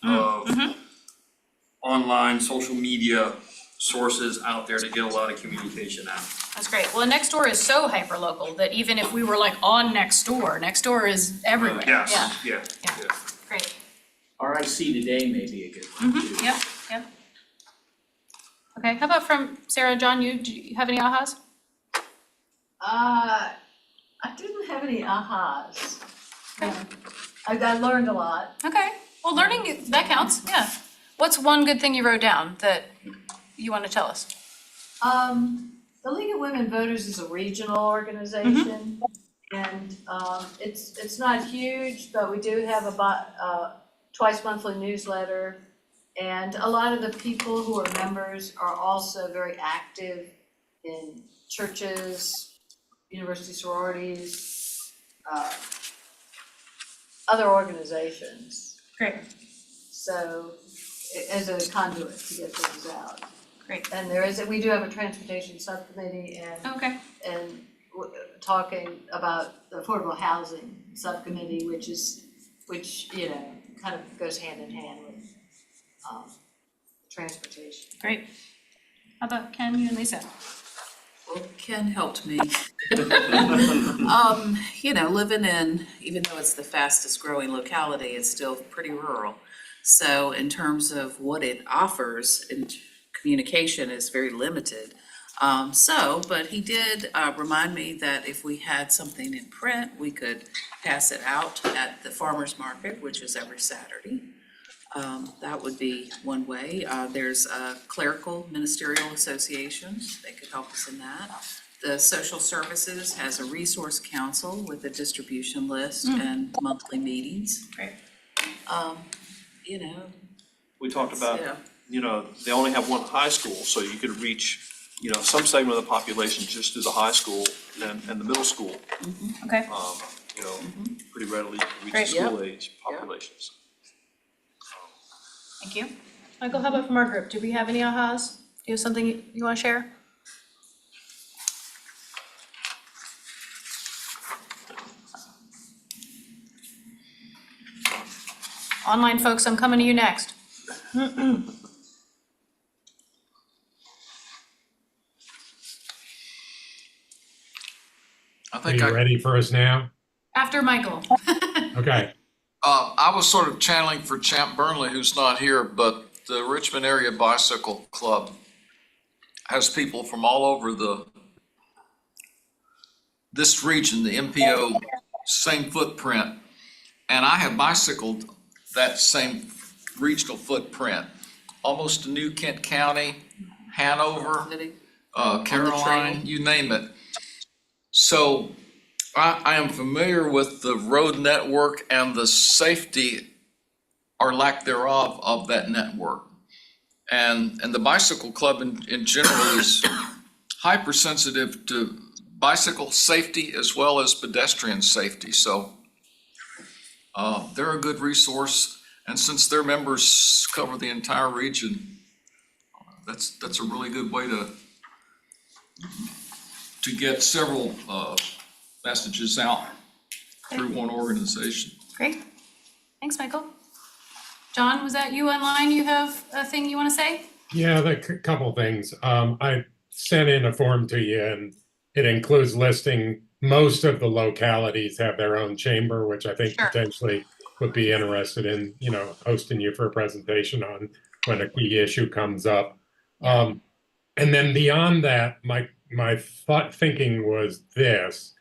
lot of online social media sources out there to get a lot of communication out. That's great. Well, Nextdoor is so hyper local that even if we were like on Nextdoor is everywhere. Yes, yeah. Great. RIC Today may be a good one too. Yep. Okay, how about from Sarah, John, do you have any ahas? I didn't have any ahas. I learned a lot. Okay, well, learning, that counts, yeah. What's one good thing you wrote down that you want to tell us? The League of Women Voters is a regional organization, and it's not huge, but we do have a twice monthly newsletter, and a lot of the people who are members are also very active in churches, university sororities, other organizations. Great. So as a conduit to get things out. Great. And we do have a transportation subcommittee Okay. and talking about the affordable housing subcommittee, which kind of goes hand in hand with transportation. Great. How about Ken, you and Lisa? Well, Ken helped me. Living in, even though it's the fastest growing locality, it's still pretty rural. So in terms of what it offers, communication is very limited. But he did remind me that if we had something in print, we could pass it out at the farmer's market, which is every Saturday. That would be one way. There's a clerical ministerial association. They could help us in that. The social services has a resource council with a distribution list and monthly meetings. Great. We talked about, Yeah. they only have one high school, so you could reach, some segment of the population just through the high school and the middle school. Okay. Pretty readily reach Great. the school age populations. Thank you. Michael, how about from our group? Do we have any ahas? Do you have something you want to share? Online folks, I'm coming to you next. Are you ready for us now? After Michael. Okay. I was sort of channeling for Champ Burnley, who's not here, but the Richmond Area Bicycle Club has people from all over this region, the MPO, same footprint. And I have bicycled that same regional footprint, almost to New Kent County, Hanover, Caroline, you name it. So I am familiar with the road network and the safety or lack thereof of that network. And the bicycle club in general is hypersensitive to bicycle safety as well as pedestrian safety. So they're a good resource. And since their members cover the entire region, that's a really good way to get several messages out through one organization. Great. Thanks, Michael. John, was that you online? You have a thing you want to say? Yeah, a couple things. I sent in a form to you, and it includes listing most of the localities have their own chamber, which I think potentially would be interested in, hosting you for a presentation on when a key issue comes up. And then beyond that, my thinking was this.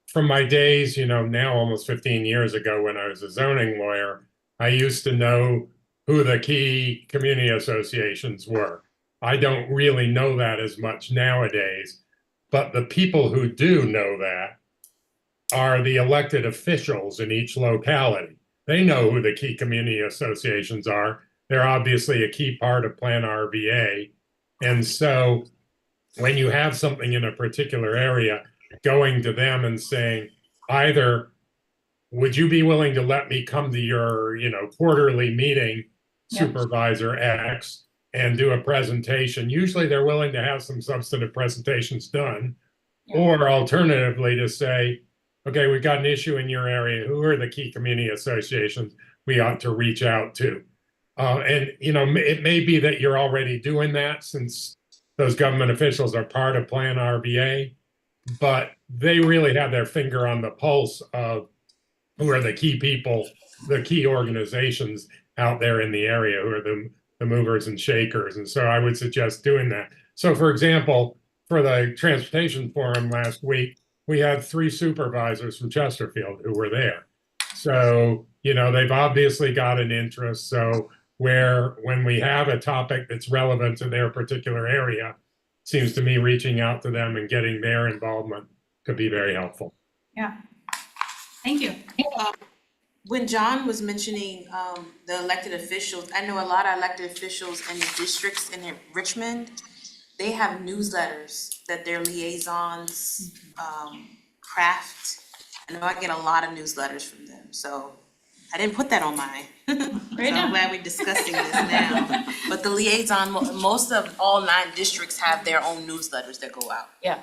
From my days, now almost 15 years ago when I was a zoning lawyer, I used to know who the key community associations were. I don't really know that as much nowadays, but the people who do know that are the elected officials in each locality. They know who the key community associations are. They're obviously a key part of Plan RVA. And so when you have something in a particular area, going to them and saying, either would you be willing to let me come to your, quarterly meeting, Supervisor X, and do a presentation? Usually they're willing to have some substantive presentations done. Or alternatively to say, okay, we've got an issue in your area. Who are the key community associations? we ought to reach out to. And, you know, it may be that you're already doing that since those government officials are part of Plan RVA, but they really have their finger on the pulse of who are the key people, the key organizations out there in the area, who are the movers and shakers. And so I would suggest doing that. So for example, for the transportation forum last week, we had 3 supervisors from Chesterfield who were there. So, you know, they've obviously got an interest. So when we have a topic that's relevant to their particular area, seems to me reaching out to them and getting their involvement could be very helpful. Yeah. Thank you. When John was mentioning the elected officials, I know a lot of elected officials in the districts in Richmond, they have newsletters that their liaisons craft. I know I get a lot of newsletters from them, so I didn't put that on mine. So I'm glad we're discussing this now. But the liaison, most of all 9 districts have their own newsletters that go out. Yeah.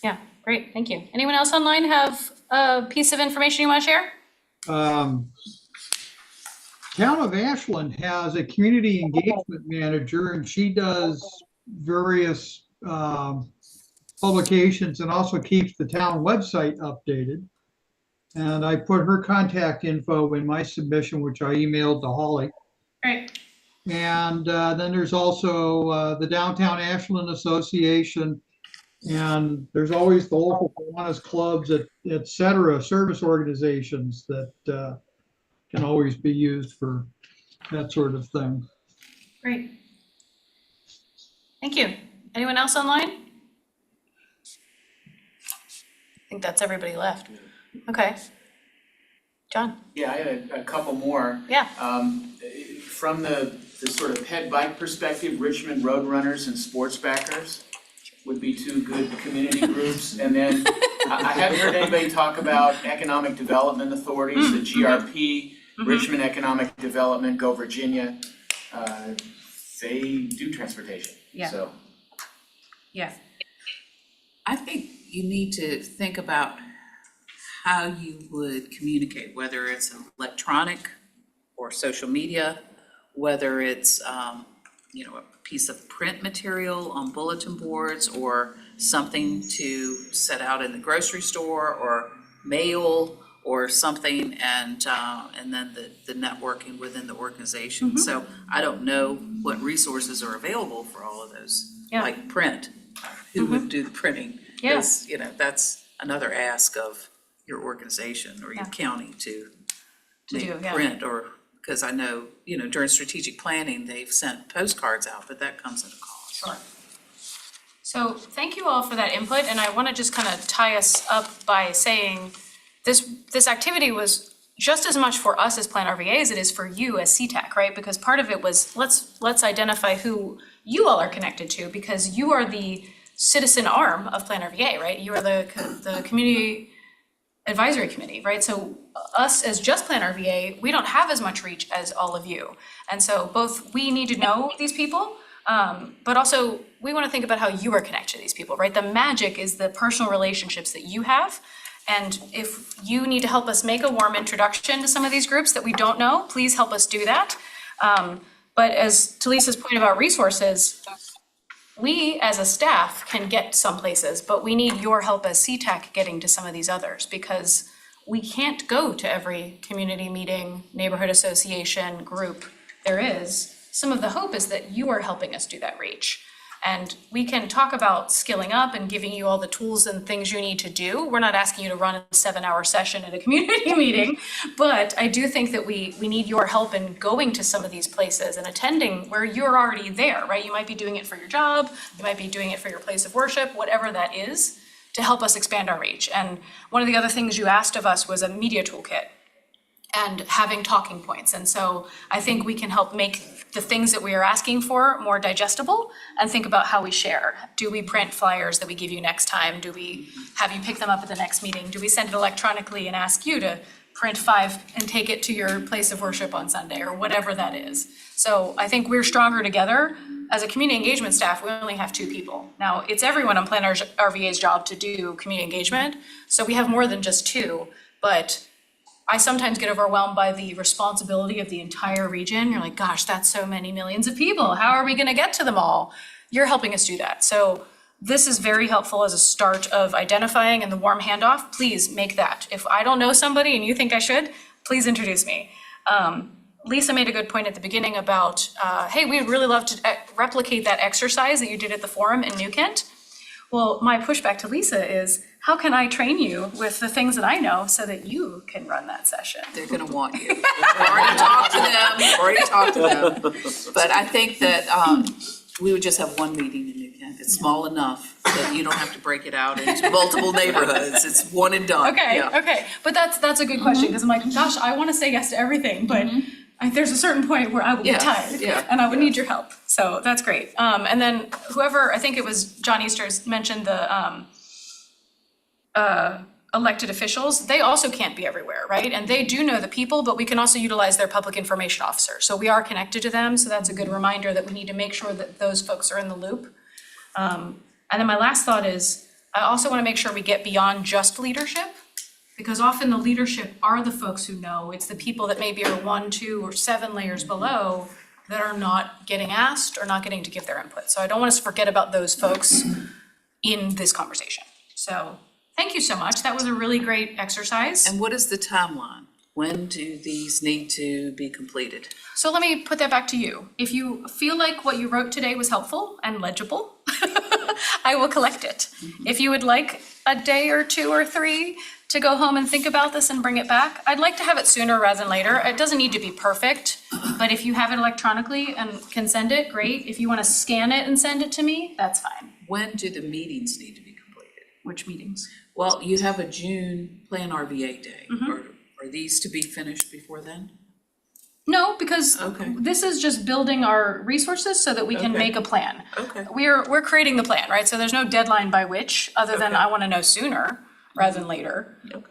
Yeah, great, thank you. Anyone else online have a piece of information you want to share? Town of Ashland has a community engagement manager, and she does various publications and also keeps the town website updated. And I put her contact info in my submission, which I emailed to Holly. Great. And then there's also the Downtown Ashland Association, and there's always the local Kiwanis clubs, et cetera, service organizations that can always be used for that sort of thing. Great. Thank you. Anyone else online? I think that's everybody left. Okay. John? Yeah, I had a couple more. Yeah. From the sort of head bike perspective, Richmond Roadrunners and Sports Backers would be 2 good community groups. And then I haven't heard anybody talk about economic development authorities, the GRP, Richmond Economic Development, Go Virginia. They do transportation, Yeah. so. Yeah. I think you need to think about how you would communicate, whether it's electronic or social media, whether it's, you know, a piece of print material on bulletin boards or something to set out in the grocery store or mail or something, and then the networking within the organization. So I don't know what resources are available for all of those, like print. Who would do the printing? Yeah. 'Cause, you know, that's another ask of your organization or your county to make print, or, because I know, you know, during strategic planning, they've sent postcards out, but that comes at a cost. Sure. So thank you all for that input, and I want to just kind of tie us up by saying this activity was just as much for us as Plan RVA as it is for you as CTAC, right? Because part of it was let's identify who you all are connected to, because you are the citizen arm of Plan RVA, right? You are the community advisory committee, right? So us as just Plan RVA, we don't have as much reach as all of you. And so both we need to know these people, but also we want to think about how you are connected to these people, right? The magic is the personal relationships that you have. And if you need to help us make a warm introduction to some of these groups that we don't know, please help us do that. But as to Lisa's point about resources, we as a staff can get some places, but we need your help as CTAC getting to some of these others, because we can't go to every community meeting, neighborhood association, group there is. Some of the hope is that you are helping us do that reach. And we can talk about skilling up and giving you all the tools and things you need to do. We're not asking you to run a 7-hour session at a community meeting, but I do think that we need your help in going to some of these places and attending where you're already there, right? You might be doing it for your job, you might be doing it for your place of worship, whatever that is, to help us expand our reach. And one of the other things you asked of us was a media toolkit and having talking points. And so I think we can help make the things that we are asking for more digestible and think about how we share. Do we print flyers that we give you next time? Do we have you pick them up at the next meeting? Do we send it electronically and ask you to print 5 and take it to your place of worship on Sunday, or whatever that is? So I think we're stronger together. As a community engagement staff, we only have 2 people. Now, it's everyone on Plan RVA's job to do community engagement, so we have more than just 2, but I sometimes get overwhelmed by the responsibility of the entire region. You're like, gosh, that's so many millions of people. How are we gonna get to them all? You're helping us do that. So this is very helpful as a start of identifying and the warm handoff. Please make that. If I don't know somebody and you think I should, please introduce me. Lisa made a good point at the beginning about, hey, we'd really love to replicate that exercise that you did at the forum in New Kent. Well, my pushback to Lisa is, how can I train you with the things that I know so that you can run that session? They're gonna want you. Already talked to them. But I think that, we would just have one meeting in New Kent. It's small enough that you don't have to break it out into multiple neighborhoods. It's one and done. Okay, Yeah. okay, but that's a good question, because I'm like, gosh, I wanna say yes to everything, but there's a certain point where I will get Yeah, tired, yeah, and I would need your help, so that's great. And then whoever, I think it was John Easters mentioned the elected officials, they also can't be everywhere, right? And they do know the people, but we can also utilize their public information officer, so we are connected to them, so that's a good reminder that we need to make sure that those folks are in the loop. And then my last thought is, I also wanna make sure we get beyond just leadership, because often the leadership are the folks who know. It's the people that maybe are 1, 2, or 7 layers below that are not getting asked or not getting to give their input. So I don't want us to forget about those folks in this conversation. So thank you so much. That was a really great exercise. And what is the timeline? When do these need to be completed? So let me put that back to you. If you feel like what you wrote today was helpful and legible, I will collect it. If you would like a day or 2 or 3 to go home and think about this and bring it back, I'd like to have it sooner rather than later. It doesn't need to be perfect, but if you have it electronically and can send it, great. If you want to scan it and send it to me, that's fine. When do the meetings need to be completed? Which meetings? Well, you have a June Plan RVA day. Are these to be finished before then? No, because Okay. this is just building our resources so that we can Okay. make a plan. Okay. We're creating the plan, right? So there's no deadline by which, other than Okay. I want to know sooner rather than later. Okay.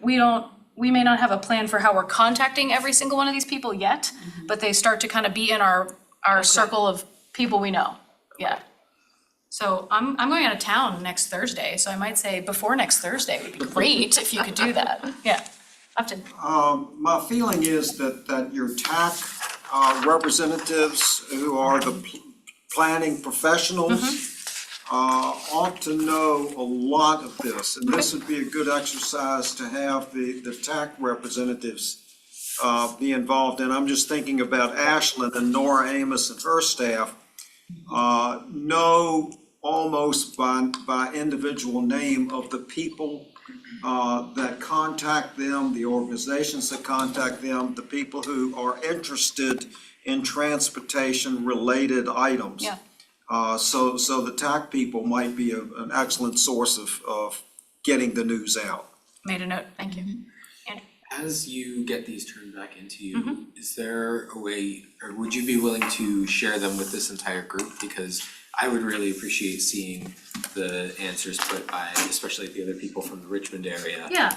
We may not have a plan for how we're contacting every single one of these people yet, but they start to kind of be in our circle of people we know, yeah. So I'm going out of town next Thursday, so I might say before next Thursday would be great if you could do that, yeah. Upton. My feeling is that your TAC representatives, who are the planning professionals, ought to know a lot of this. And this would be a good exercise to have the TAC representatives be involved in. I'm just thinking about Ashland and Nora Amos and her staff know almost by individual name of the people that contact them, the organizations that contact them, the people who are interested in transportation-related items. Yeah. So the TAC people might be an excellent source of getting the news out. Made a note, thank you. As you get these turned back into you, is there a way, or would you be willing to share them with this entire group? Because I would really appreciate seeing the answers put by, especially the other people from the Richmond area. Yeah,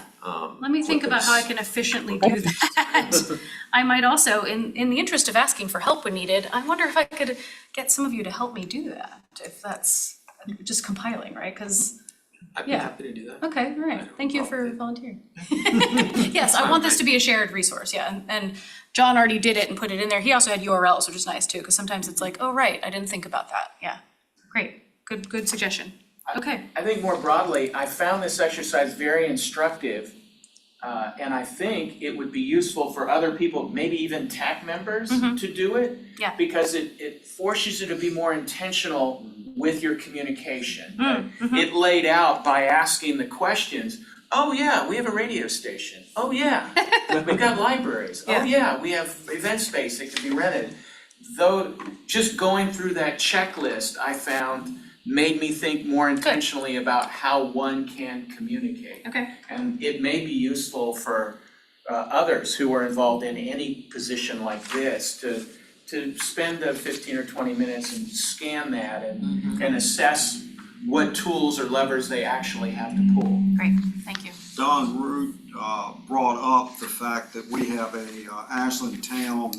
let me think about how I can efficiently do that. I might also, in the interest of asking for help when needed, I wonder if I could get some of you to help me do that, if that's just compiling, right? Because, I'd be yeah. happy to do that. Okay, all right, thank you for volunteering. Yes, I want this to be a shared resource, yeah, and John already did it and put it in there. He also had URLs, which is nice too, because sometimes it's like, oh, right, I didn't think about that, yeah. Great, good suggestion. Okay. I think more broadly, I found this exercise very instructive. And I think it would be useful for other people, maybe even TAC members, to do it. Yeah. Because it forces you to be more intentional with your communication. It laid out by asking the questions, oh yeah, we have a radio station. Oh yeah, we've got libraries. Oh yeah, we have event space that can be rented. Though, just going through that checklist, I found, made me think more intentionally about how one can communicate. Okay. And it may be useful for others who are involved in any position like this to spend the 15 or 20 minutes and scan that and assess what tools or levers they actually have to pull. Great, thank you. Don Root brought up the fact that we have a Ashland Town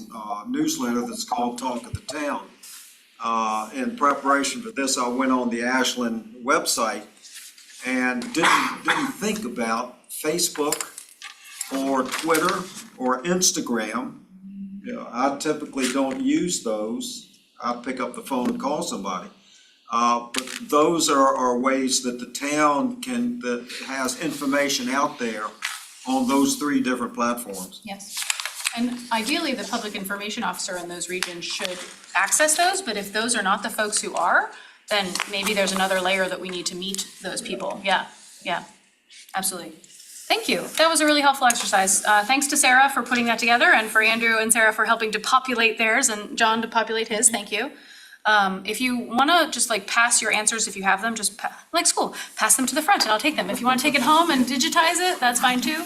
newsletter that's called Talk of the Town. In preparation for this, I went on the Ashland website and didn't think about Facebook or Twitter or Instagram. You know, I typically don't use those. I pick up the phone and call somebody. But those are ways that the town that has information out there on those 3 different platforms. Yes. And ideally, the public information officer in those regions should access those, but if those are not the folks who are, then maybe there's another layer that we need to meet those people. Yeah, absolutely. Thank you. That was a really helpful exercise. Thanks to Sarah for putting that together and for Andrew and Sarah for helping to populate theirs and John to populate his. Thank you. If you wanna just like pass your answers, if you have them, just like school, pass them to the front and I'll take them. If you wanna take it home and digitize it, that's fine too.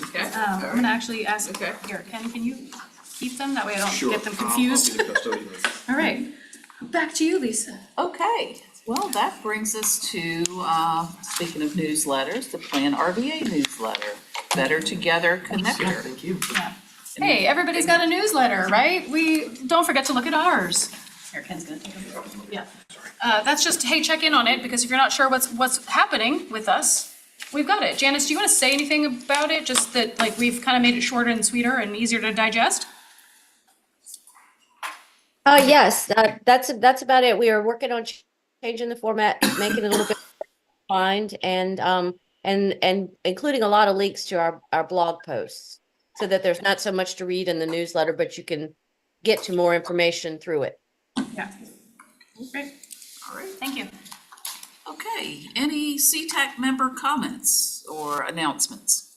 Okay. I'm gonna actually ask, Okay. here, Ken, can you keep them? That way I don't Sure. get them confused. I'll be the custodian. All right, back to you, Lisa. Okay, well, that brings us to, speaking of newsletters, the Plan RVA newsletter, Better Together Connector. Thank you. Hey, everybody's got a newsletter, right? Don't forget to look at ours. Here, Ken's gonna take them. Yeah. That's just, hey, check in on it, because if you're not sure what's happening with us, we've got it. Janice, do you wanna say anything about it? Just that, like, we've kind of made it shorter and sweeter and easier to digest? Yes, that's about it. We are working on changing the format, making it a little bit refined and including a lot of links to our blog posts so that there's not so much to read in the newsletter, but you can get to more information through it. Yeah. Great. All right. Thank you. Okay, any CTAC member comments or announcements?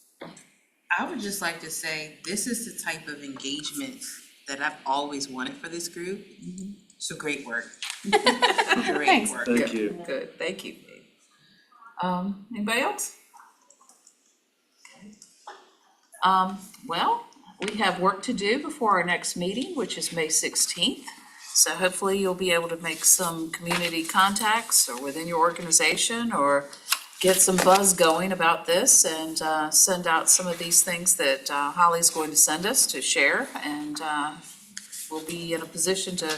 I would just like to say, this is the type of engagement that I've always wanted for this group. So great work. Great Thanks. work. Thank you. Good, thank you. Anybody else? Well, we have work to do before our next meeting, which is May 16th. So hopefully you'll be able to make some community contacts or within your organization or get some buzz going about this and send out some of these things that Holly's going to send us to share. And we'll be in a position to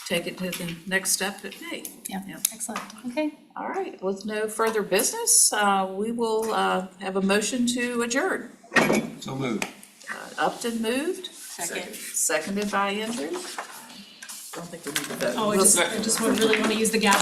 take it to the next step at May. Yeah, excellent. Okay. All right, with no further business, we will have a motion to adjourn. So moved. Upton moved. Second. Seconded by Andrew. Don't think we need to vote. Oh, I just really want to use the gavel.